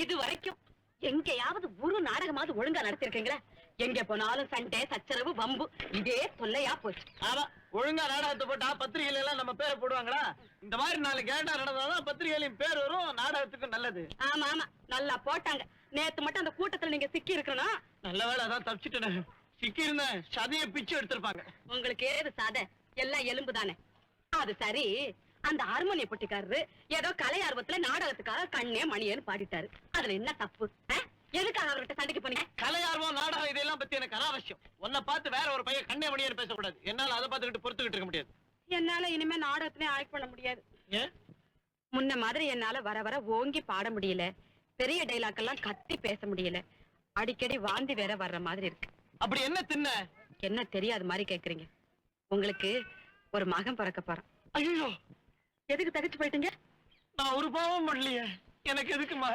இது வரைக்கும் எங்கேயாவது ஒரு நாடகமாவது ஒழுங்கா நடத்திருக்கீங்களா? எங்க போனாலும் சண்டை சச்சரவு வம்பு இதே தொல்லையா போச்சு. ஆமா, ஒழுங்கா நாடகத்தை போட்டா பத்திரிகையில எல்லாம் நம்ம பேரை போடுவாங்களா? இந்த மாதிரி 4 கேட்டா நடந்தாதான் பத்திரிகையிலும் பேர் வரும், நாடகத்துக்கு நல்லது. ஆமா ஆமா, நல்லா போட்டாங்க. நேத்து மட்டும் அந்த கூட்டத்துல நீங்க சிக்கி இருக்கணும். நல்ல வேலை அதான் தப்பிச்சுட்டேன். சிக்கி இருந்த சதையை பிச்சு எடுத்திருப்பாங்க. உங்களுக்கு ஏது சாதை, எல்லாம் எலும்பு தானே. அது சரி, அந்த ஹார்மோனிய பொட்டிக்காரரு ஏதோ கலை ஆர்வத்துல நாடகத்துக்காக கண்ணே மணியேன்னு பாடிட்டாரு. அதுல என்ன தப்பு? எதுக்காக அவர்கிட்ட சண்டைக்கு போனீங்க? கலையார்வம் நாடகம் இதெல்லாம் பத்தி எனக்கு அனாவசியம். உன்னை பார்த்து வேற ஒரு பையன் கண்ணே மணியன்னு பேசக்கூடாது. என்னால அதை பார்த்துக்கிட்டு பொறுத்துக்கிட்டு இருக்க முடியாது. என்னால இனிமே நாடகத்திலே ஆக்ட் பண்ண முடியாது. ஏன்? முன்ன மாதிரி என்னால வர வர ஓங்கி பாட முடியல, பெரிய டைலாக் எல்லாம் கத்தி பேச முடியல, அடிக்கடி வாந்தி வேற வர்ற மாதிரி இருக்கு. அப்படி என்ன தின்ன? என்ன தெரியாத மாதிரி கேக்குறீங்க? உங்களுக்கு ஒரு மகன் பிறக்க போறான். ஐயோ, எதுக்கு தகச்சு போயிட்டீங்க? நான் ஒரு பாவம் பண்ணலையே, எனக்கு எதுக்குமா?